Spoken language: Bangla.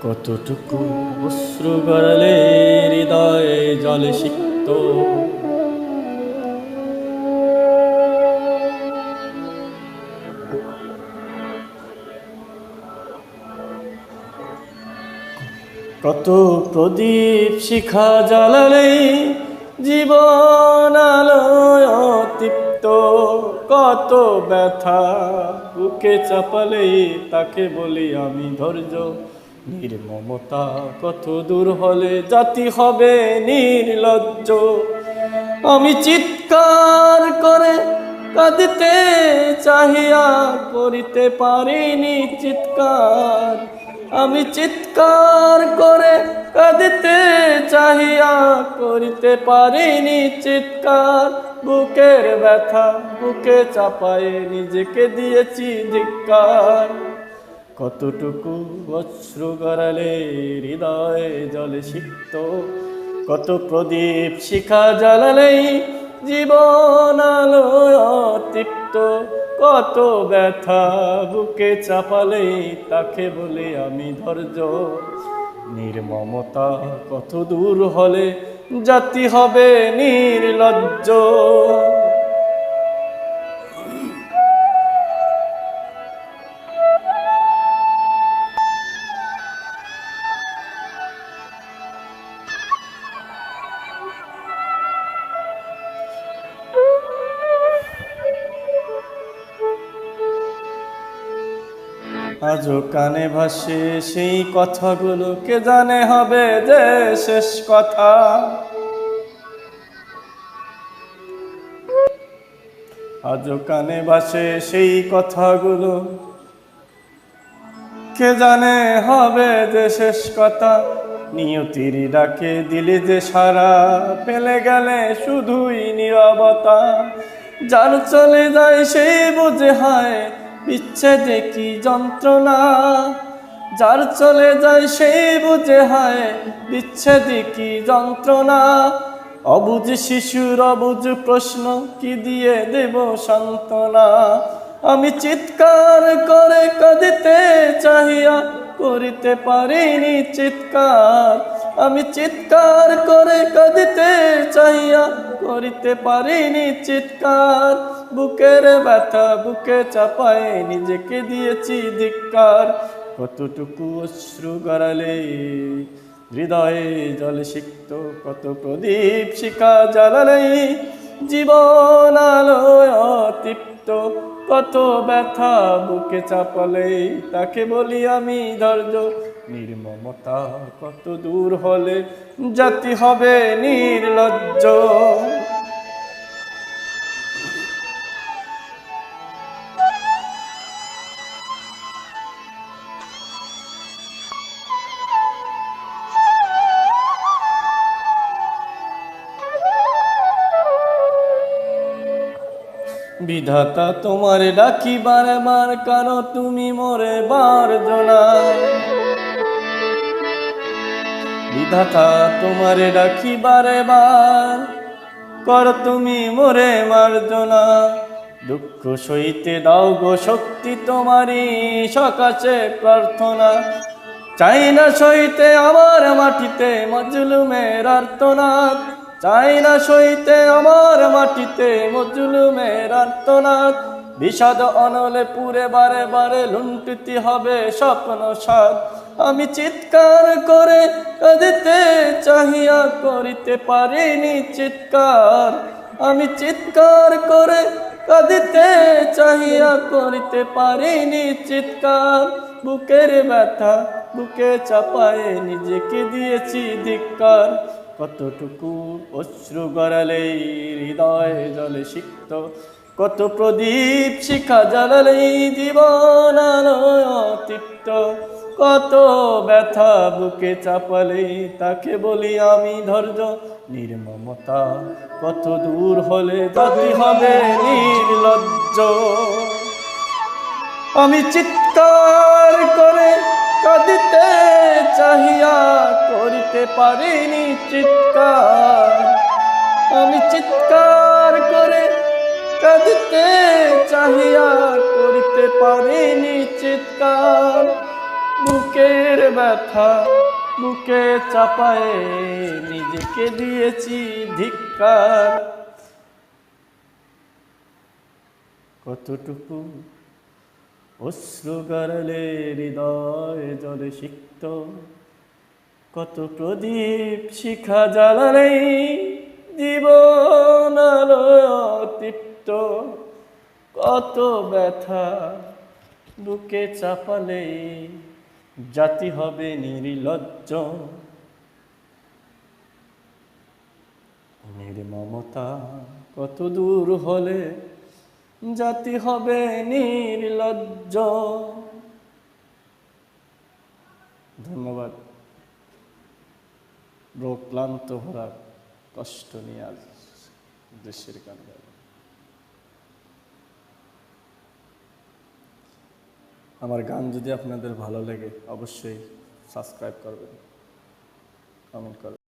কতটুকু অশ্রু গড়ালে হৃদয়ে জলে সিক্ত, কত প্রদীপ শিখা জ্বালালে জীবন আলোয় তৃপ্ত, কত ব্যথা বুকে চাপালে তাকে বলি আমি ধৈর্য। নির্মমতা কত দূর হলে জাতি হবে নির্লজ্জ। আমি চিৎকার করে কাঁদিতে চাহিয়া করিতে পারিনি চিৎকার। আমি চিৎকার করে কাঁদিতে চাহিয়া করিতে পারিনি চিৎকার। বুকের ব্যথা বুকে চাপায়ে নিজেকে দিয়েছি ধিক্কার। কতটুকু অশ্রু গড়ালে হৃদয়ে জলে সিক্ত, কত প্রদীপ শিখা জ্বালালেই জীবন আলোয় তৃপ্ত, কত ব্যথা বুকে চাপালেই তাকে বলে আমি ধৈর্য। নির্মমতা কত দূর হলে জাতি হবে নির্লজ্জ। আজও কানে ভাসে সেই কথাগুলো, কে জানে হবে যে শেষ কথা। আজও কানে ভাসে সেই কথাগুলো, কে জানে হবে যে শেষ কথা। নিয়তির ডাকে দিলে যে সারা, পেলে গেলে শুধুই নীরবতা। যার চলে যায় সেই বুঝে হয় বিচ্ছেদে কি যন্ত্রণা। যার চলে যায় সেই বুঝে হয় বিচ্ছেদে কি যন্ত্রণা। অবুঝ শিশুর অবুঝ প্রশ্ন, কি দিয়ে দেব সান্ত্বনা। আমি চিৎকার করে কাঁদিতে চাহিয়া করিতে পারিনি চিৎকার। আমি চিৎকার করে কাঁদিতে চাহিয়া করিতে পারিনি চিৎকার। বুকের ব্যথা বুকে চাপায়ে নিজেকে দিয়েছি ধিক্কার। কতটুকু অশ্রু গড়ালে হৃদয়ে জলে সিক্ত, কত প্রদীপ শিখা জ্বালালেই জীবন আলোয় তৃপ্ত, কত ব্যথা বুকে চাপালে তাকে বলি আমি ধৈর্য। নির্মমতা কত দূর হলে জাতি হবে নির্লজ্জ। বিধাতা তোমার ডাকি বারে বার, কারো তুমি মোরে বারজনা। বিধাতা তোমার ডাকি বারে বার, কর তুমি মোরে মার্জনা। দুঃখ সইতে দাও গো শক্তি তোমারই সকাশে প্রার্থনা। চাই না সইতে আমার মাটিতে মজলুমের আর্তনাদ। চাই না সইতে আমার মাটিতে মজলুমের আর্তনাদ। বিষাদ অনলে পুরে বারে বারে লুণ্ঠিত হবে স্বপ্ন সাদ। আমি চিৎকার করে কাঁদিতে চাহিয়া করিতে পারিনি চিৎকার। আমি চিৎকার করে কাঁদিতে চাহিয়া করিতে পারিনি চিৎকার। বুকের ব্যথা বুকে চাপায়ে নিজেকে দিয়েছি ধিক্কার। কতটুকু অশ্রু গড়ালেই হৃদয় জলে সিক্ত, কত প্রদীপ শিখা জ্বালালেই জীবন আলোয় তৃপ্ত, কত ব্যথা বুকে চাপালেই তাকে বলি আমি ধৈর্য। নির্মমতা কত দূর হলে জাতি হবে নির্লজ্জ। আমি চিৎকার করে কাঁদিতে চাহিয়া করিতে পারিনি চিৎকার। আমি চিৎকার করে কাঁদিতে চাহিয়া করিতে পারিনি চিৎকার। বুকের ব্যথা বুকে চাপায়ে নিজেকে দিয়েছি ধিক্কার। কতটুকু অশ্রু গড়ালে হৃদয় জলে সিক্ত, কত প্রদীপ শিখা জ্বালালে জীবন আলোয় তৃপ্ত, কত ব্যথা বুকে চাপালে জাতি হবে নির্লজ্জ। নির্মমতা কত দূর হলে জাতি হবে নির্লজ্জ। ধন্যবাদ। রোগ ক্লান্ত ভরা কষ্ট নিয়ে আজ দেশের গান গাই। আমার গান যদি আপনাদের ভালো লাগে অবশ্যই সাবস্ক্রাইব করবেন, কমেন্ট করবেন।